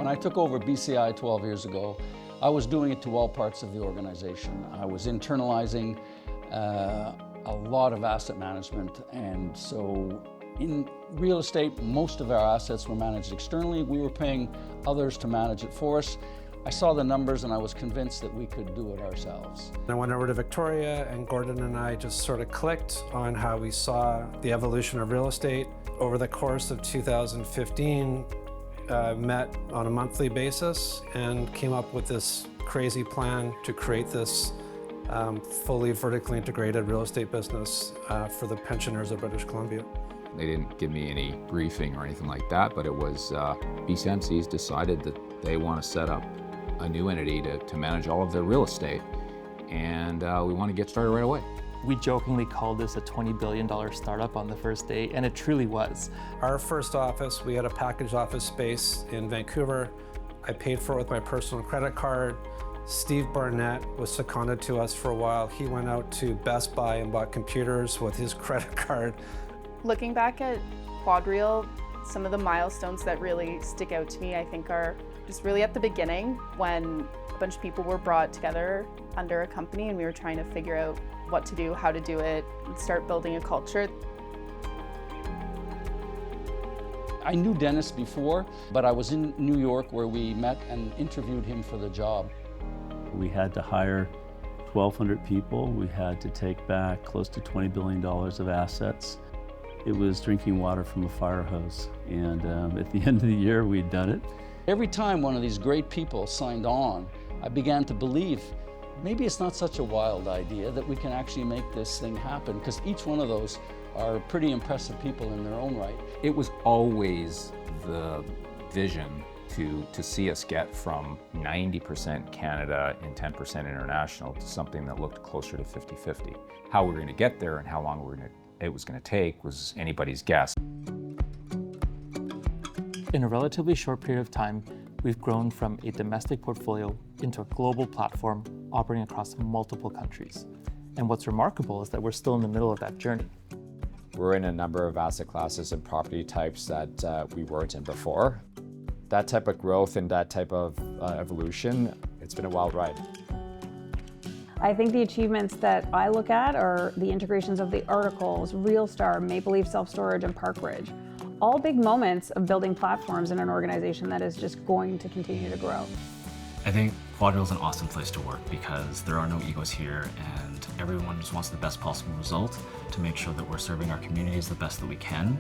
When I took over BCI 12 years ago, I was doing it to all parts of the organization. I was internalizing a lot of asset management, and so in real estate, most of our assets were managed externally. We were paying others to manage it for us. I saw the numbers and I was convinced that we could do it ourselves. I went over to Victoria, and Gordon and I just sort of clicked on how we saw the evolution of real estate. Over the course of 2015, met on a monthly basis and came up with this crazy plan to create this fully vertically integrated real estate business for the pensioners of British Columbia. They didn't give me any briefing or anything like that, but it was BCMC's decided that they want to set up a new entity to manage all of their real estate, and we want to get started right away. We jokingly called this a $20 billion startup on the first day, and it truly was. Our first office, we had a packaged office space in Vancouver. I paid for it with my personal credit card. Steve Barnett was seconded to us for a while. He went out to Best Buy and bought computers with his credit card. Looking back at QuadReal, some of the milestones that really stick out to me, I think, are just really at the beginning when a bunch of people were brought together under a company and we were trying to figure out what to do, how to do it, and start building a culture. I knew Dennis before, but I was in New York where we met and interviewed him for the job. We had to hire 1,200 people. We had to take back close to $20 billion of assets. It was drinking water from a fire hose. And at the end of the year, we'd done it. Every time one of these great people signed on, I began to believe maybe it's not such a wild idea that we can actually make this thing happen, because each one of those are pretty impressive people in their own right. It was always the vision to see us get from 90% Canada and 10% international to something that looked closer to 50-50. How we were going to get there and how long it was going to take was anybody's guess. In a relatively short period of time, we've grown from a domestic portfolio into a global platform operating across multiple countries. And what's remarkable is that we're still in the middle of that journey. We're in a number of asset classes and property types that we weren't in before. That type of growth and that type of evolution, it's been a wild ride. I think the achievements that I look at are the integrations of the Articles, RealStar, Maple Leaf Self-Storage, and Parkridge. All big moments of building platforms in an organization that is just going to continue to grow. I think QuadReal is an awesome place to work because there are no egos here and everyone just wants the best possible result to make sure that we're serving our communities the best that we can.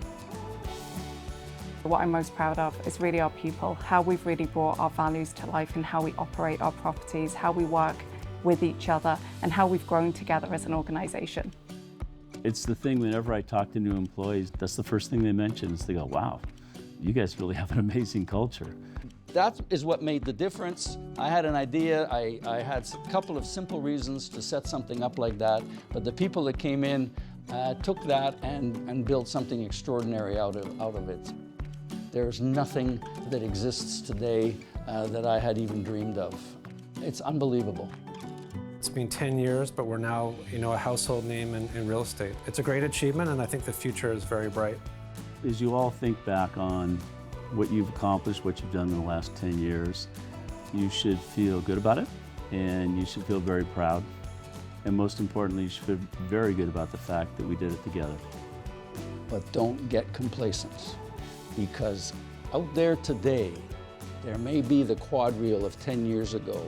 What I'm most proud of is really our people, how we've really brought our values to life and how we operate our properties, how we work with each other, and how we've grown together as an organization. It's the thing whenever I talk to new employees, that's the first thing they mention is they go, wow, you guys really have an amazing culture. That is what made the difference. I had an idea, I had a couple of simple reasons to set something up like that, but the people that came in took that and built something extraordinary out of it. There's nothing that exists today that I had even dreamed of. It's unbelievable. It's been 10 years, but we're now, a household name in real estate. It's a great achievement, and I think the future is very bright. As you all think back on what you've accomplished, what you've done in the last 10 years, you should feel good about it, and you should feel very proud. And most importantly, you should feel very good about the fact that we did it together. But don't get complacent, because out there today, there may be the QuadReal of 10 years ago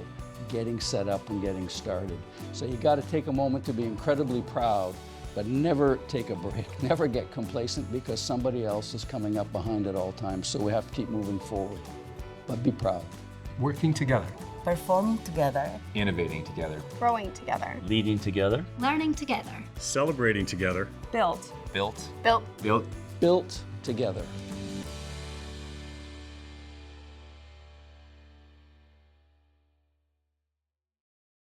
getting set up and getting started. So you got to take a moment to be incredibly proud, but never take a break, never get complacent, because somebody else is coming up behind at all times. So we have to keep moving forward, but be proud. Working together. Performing together. Innovating together. Growing together. Leading together. Learning together. Celebrating together. Built. Built. Built. Built. Built together.